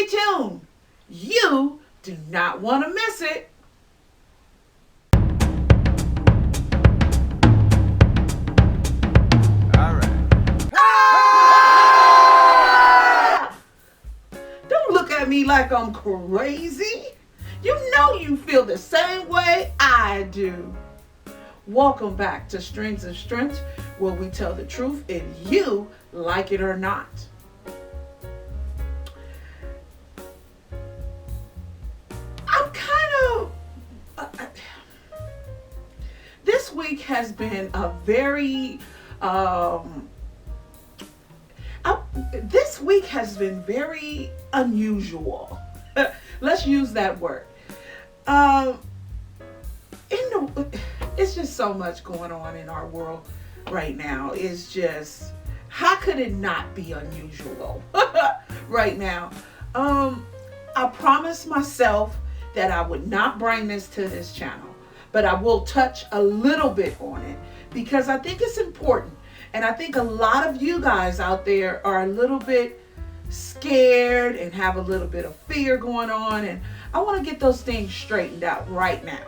Stay tuned. You do not want to miss it. All right. Ah! Don't look at me like I'm crazy. You know you feel the same way I do. Welcome back to Strings and Strengths, where we tell the truth if you like it or not. I'm kind of. This week has been a very. This week has been very unusual. Let's use that word. It's just so much going on in our world right now. It's just, how could it not be unusual right now? I promised myself that I would not bring this to this channel, but I will touch a little bit on it because I think it's important. And I think a lot of you guys out there are a little bit scared and have a little bit of fear going on. And I want to get those things straightened out right now.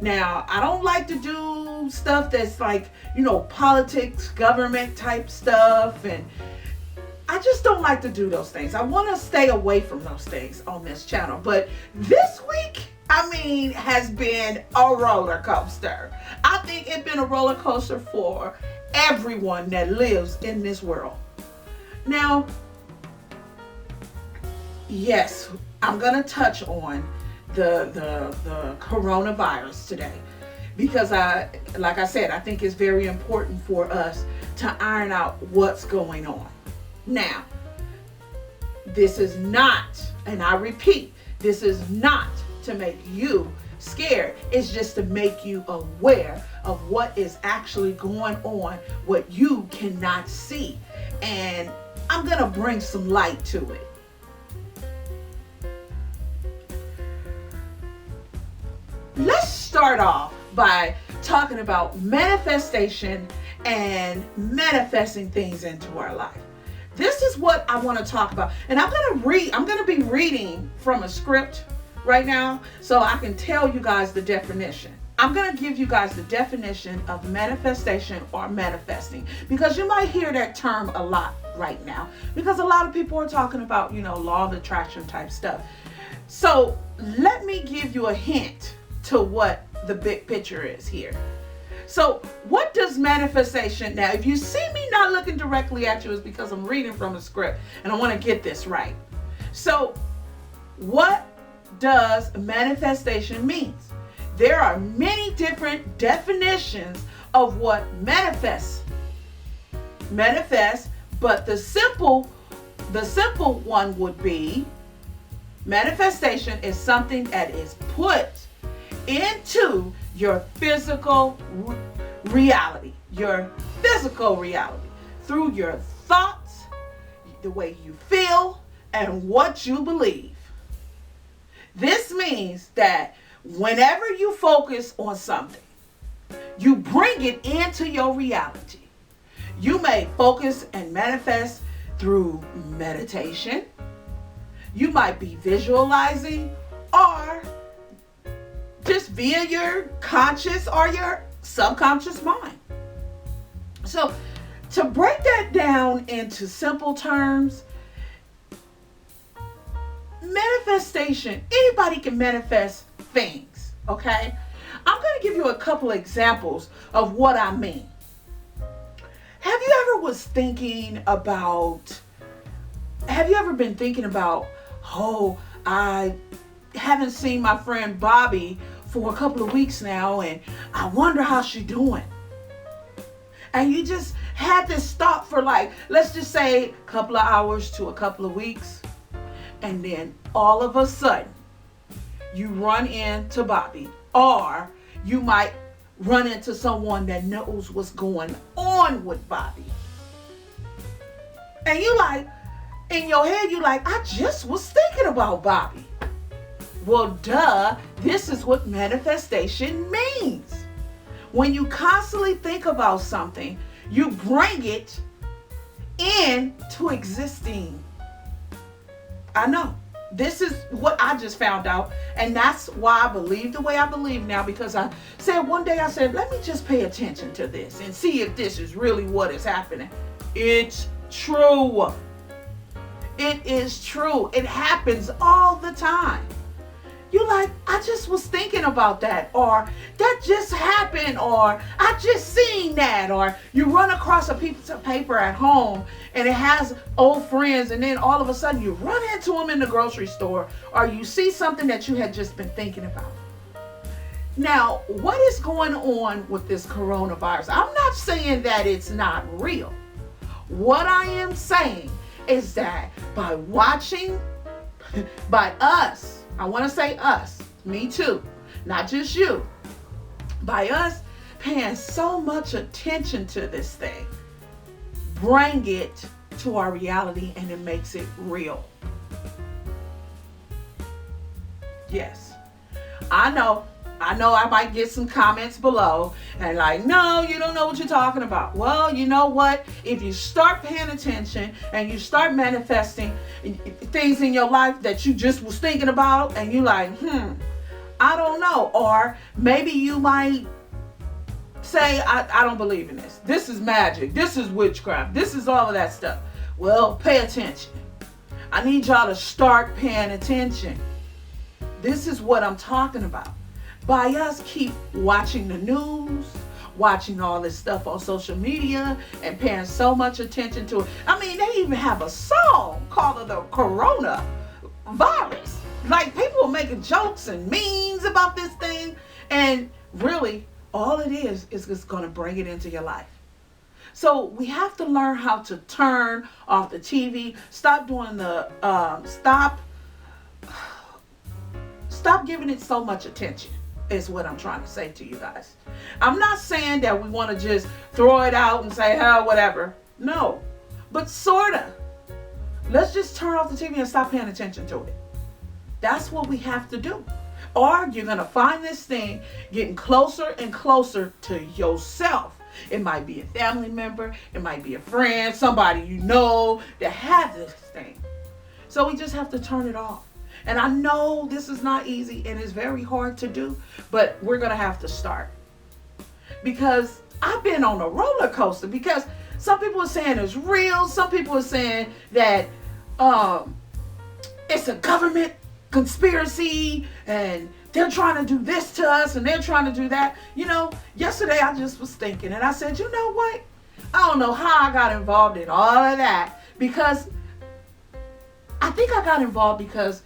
Now, I don't like to do stuff that's like, politics, government type stuff. And I just don't like to do those things. I want to stay away from those things on this channel. But this week, has been a roller coaster. I think it's been a roller coaster for everyone that lives in this world. Now, yes, I'm going to touch on the coronavirus today because like I said, I think it's very important for us to iron out what's going on. Now, this is not, and I repeat, this is not to make you scared. It's just to make you aware of what is actually going on, what you cannot see. And I'm going to bring some light to it. Let's start off by talking about manifestation and manifesting things into our life. This is what I want to talk about. And I'm going to be reading from a script right now so I can tell you guys the definition. I'm going to give you guys the definition of manifestation or manifesting because you might hear that term a lot right now because a lot of people are talking about, law of attraction type stuff. So let me give you a hint to what the big picture is here. So what does manifestation, now if you see me not looking directly at you, is because I'm reading from a script and I want to get this right. So what does manifestation mean? There are many different definitions of what manifest, but the simple one would be manifestation is something that is put into your physical reality, through your thoughts, the way you feel, and what you believe. This means that whenever you focus on something, you bring it into your reality. You may focus and manifest through meditation. You might be visualizing or just via your conscious or your subconscious mind. So to break that down into simple terms, manifestation, anybody can manifest things, okay? I'm going to give you a couple examples of what I mean. Have you ever been thinking about, I haven't seen my friend Bobby for a couple of weeks now and I wonder how she's doing. And you just had this thought for let's just say a couple of hours to a couple of weeks. And then all of a sudden, you run into Bobby, or you might run into someone that knows what's going on with Bobby. And in your head, I just was thinking about Bobby. Well, this is what manifestation means. When you constantly think about something, you bring it into existing. I know. This is what I just found out. And that's why I believe the way I believe now, because I said one day, I said, let me just pay attention to this and see if this is really what is happening. It's true. It is true. It happens all the time. You like, I just was thinking about that, or that just happened, or I just seen that, or you run across a piece of paper at home and it has old friends, and then all of a sudden you run into them in the grocery store, or you see something that you had just been thinking about. Now, what is going on with this coronavirus? I'm not saying that it's not real. What I am saying is that by watching, by us, I want to say us, me too, not just you. By us paying so much attention to this thing, bring it to our reality and it makes it real. Yes, I know I might get some comments below and like, no, you don't know what you're talking about. Well, you know what? If you start paying attention and you start manifesting things in your life that you just was thinking about, and you like, I don't know. Or maybe you might say, I don't believe in this. This is magic. This is witchcraft. This is all of that stuff. Well, pay attention. I need y'all to start paying attention. This is what I'm talking about. By us keep watching the news, watching all this stuff on social media, and paying so much attention to it. I mean, they even have a song called the Corona Virus. Like, people are making jokes and memes about this thing, and really, all it is just going to bring it into your life. So we have to learn how to turn off the TV, stop doing the, stop giving it so much attention. Is what I'm trying to say to you guys. I'm not saying that we want to just throw it out and say, hell, whatever. No, but sorta. Let's just turn off the TV and stop paying attention to it. That's what we have to do. Or you're going to find this thing getting closer and closer to yourself. It might be a family member. It might be a friend, somebody you know that has this thing. So we just have to turn it off. And I know this is not easy and it's very hard to do, but we're going to have to start. Because I've been on a roller coaster, because some people are saying it's real. Some people are saying that it's a government conspiracy and they're trying to do this to us and they're trying to do that. You know, yesterday I just was thinking and I said, you know what? I don't know how I got involved in all of that, because I think I got involved because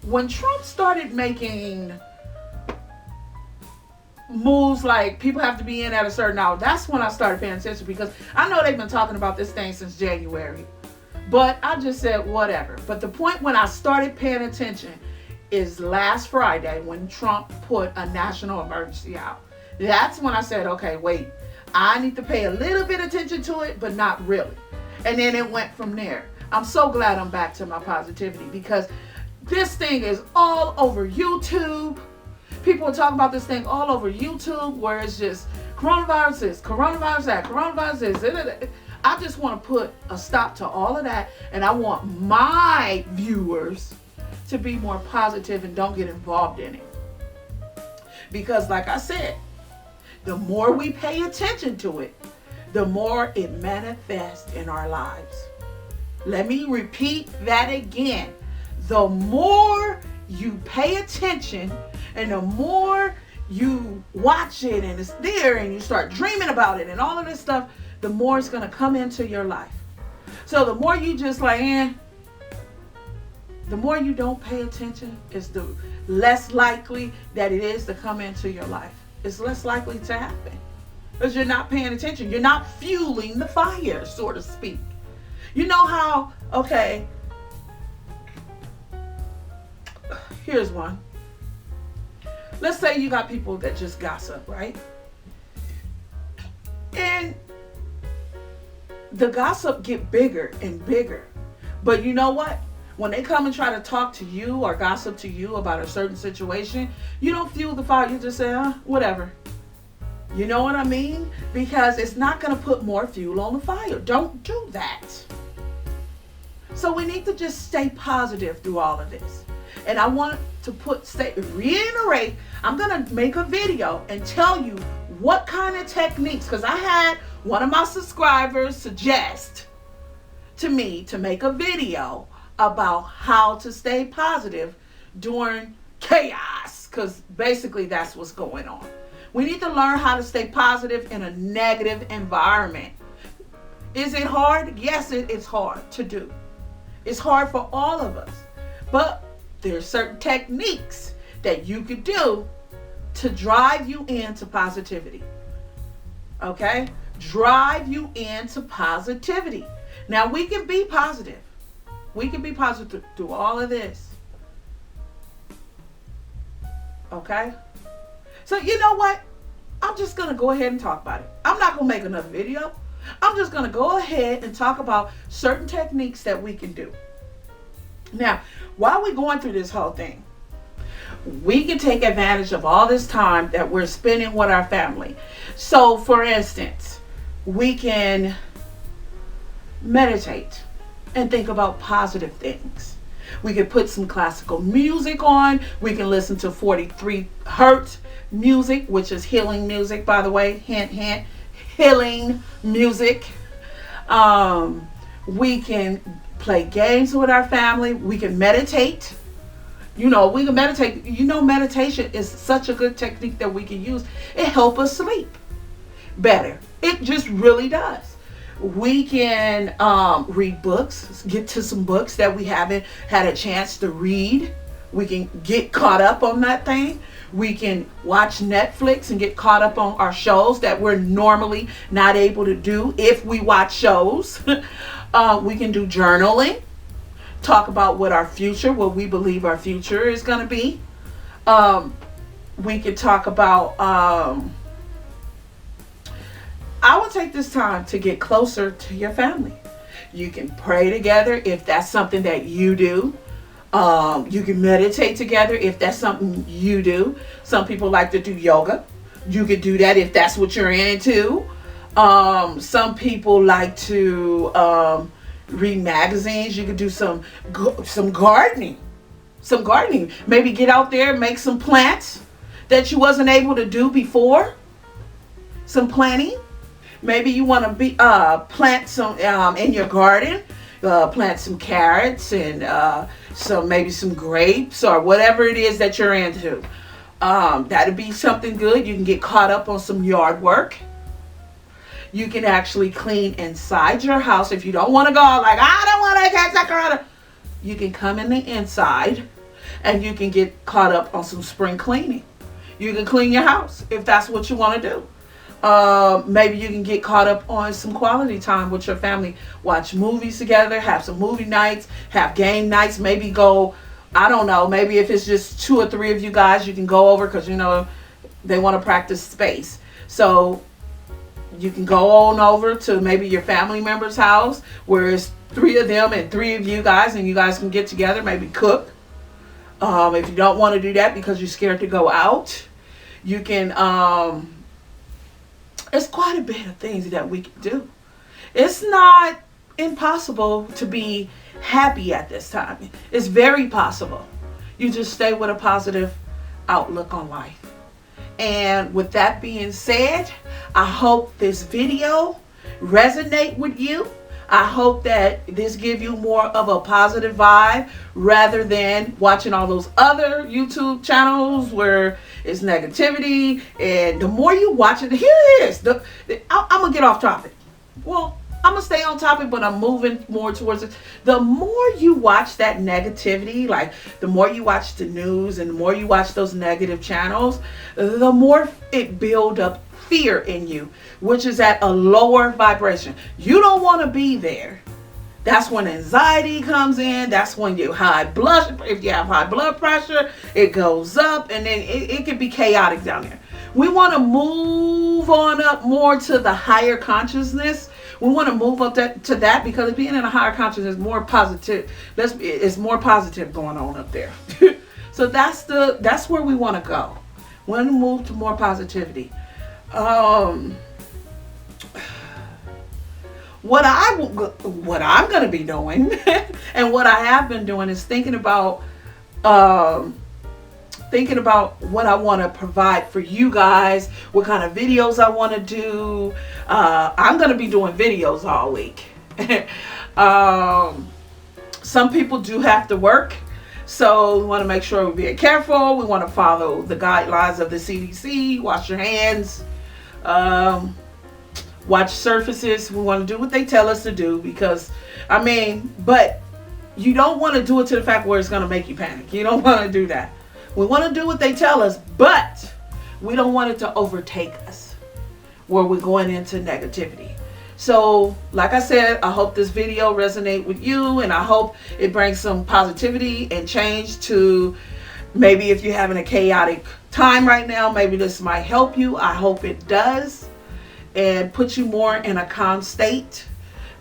when Trump started making moves like people have to be in at a certain hour, that's when I started paying attention, because I know they've been talking about this thing since January. But I just said, whatever. But the point when I started paying attention is last Friday when Trump put a national emergency out. That's when I said, okay, wait, I need to pay a little bit attention to it, but not really. And then it went from there. I'm so glad I'm back to my positivity, because this thing is all over YouTube. People are talking about this thing all over YouTube, where it's just coronavirus this, coronavirus that, coronavirus this. I just want to put a stop to all of that, and I want my viewers to be more positive and don't get involved in it. Because like I said, the more we pay attention to it, the more it manifests in our lives. Let me repeat that again. The more you pay attention and the more you watch it and it's there and you start dreaming about it and all of this stuff, the more it's going to come into your life. So the more you just like, the more you don't pay attention, is the less likely that it is to come into your life. It's less likely to happen because you're not paying attention. You're not fueling the fire, so to speak. You know how, okay, here's one. Let's say you got people that just gossip, right? And the gossip get bigger and bigger. But you know what? When they come and try to talk to you or gossip to you about a certain situation, you don't fuel the fire. You just say, whatever. You know what I mean? Because it's not going to put more fuel on the fire. Don't do that. So we need to just stay positive through all of this. And I want to reiterate, I'm going to make a video and tell you what kind of techniques, because I had one of my subscribers suggest to me to make a video about how to stay positive during chaos, because basically that's what's going on. We need to learn how to stay positive in a negative environment. Is it hard? Yes, it's hard to do. It's hard for all of us. But there's certain techniques that you could do to drive you into positivity. Okay? Drive you into positivity. Now, we can be positive. We can be positive through all of this. Okay? So, you know what? I'm just going to go ahead and talk about it. I'm not going to make another video. I'm just going to go ahead and talk about certain techniques that we can do. Now, while we're going through this whole thing, we can take advantage of all this time that we're spending with our family. So, for instance, we can meditate and think about positive things. We can put some classical music on. We can listen to 43 hertz music, which is healing music, by the way. Hint, hint. Healing music. We can play games with our family. We can meditate. We can meditate. Meditation is such a good technique that we can use. It helps us sleep better. It just really does. We can read books, get to some books that we haven't had a chance to read. We can get caught up on that thing. We can watch Netflix and get caught up on our shows that we're normally not able to do if we watch shows. We can do journaling, talk about what we believe our future is going to be. We can talk about, I would take this time to get closer to your family. You can pray together if that's something that you do. You can meditate together if that's something you do. Some people like to do yoga. You could do that if that's what you're into. Some people like to read magazines. You could do some gardening. Maybe get out there, make some plants that you wasn't able to do before. Some planting. Maybe you want to plant some in your garden. Plant some carrots and maybe some grapes or whatever it is that you're into. That'd be something good. You can get caught up on some yard work. You can actually clean inside your house if you don't want to go like, I don't want to catch that corona. You can come in the inside and you can get caught up on some spring cleaning. You can clean your house if that's what you want to do. Maybe you can get caught up on some quality time with your family. Watch movies together, have some movie nights, have game nights. Maybe go, I don't know, maybe if it's just 2 or 3 of you guys, you can go over because, they want to practice space. So you can go on over to maybe your family member's house where it's 3 of them and 3 of you guys, and you guys can get together, maybe cook. If you don't want to do that because you're scared to go out, you can... It's quite a bit of things that we can do. It's not impossible to be happy at this time. It's very possible. You just stay with a positive outlook on life. And with that being said, I hope this video resonate with you. I hope that this give you more of a positive vibe rather than watching all those other YouTube channels where it's negativity. And the more you watch it, here it is. I'm going to get off topic. Well, I'm going to stay on topic, but I'm moving more towards it. The more you watch that negativity, like the more you watch the news and the more you watch those negative channels, the more it build up fear in you, which is at a lower vibration. You don't want to be there. That's when anxiety comes in. That's when if you have high blood pressure, it goes up, and then it can be chaotic down there. We want to move on up more to the higher consciousness. We want to move up to that because being in a higher consciousness is more positive. It's more positive going on up there. So that's where we want to go. We want to move to more positivity. what I'm going to be doing and what I have been doing is um, thinking about what I want to provide for you guys, what kind of videos I want to do. I'm going to be doing videos all week. Some people do have to work, so we want to make sure we're being careful. We want to follow the guidelines of the CDC, wash your hands, watch surfaces. We want to do what they tell us to do because, but you don't want to do it to the fact where it's going to make you panic. You don't want to do that. We want to do what they tell us, but we don't want it to overtake us where we're going into negativity. So, like I said, I hope this video resonates with you, and I hope it brings some positivity and change to maybe if you're having a chaotic time right now, maybe this might help you. I hope it does, and put you more in a calm state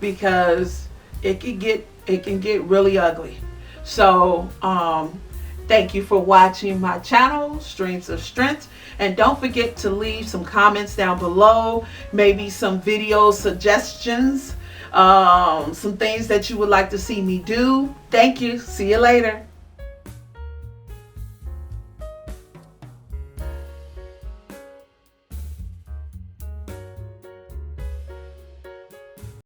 because it can get really ugly. So, thank you for watching my channel, Streams of Strength. And don't forget to leave some comments down below, maybe some video suggestions, some things that you would like to see me do. Thank you. See you later.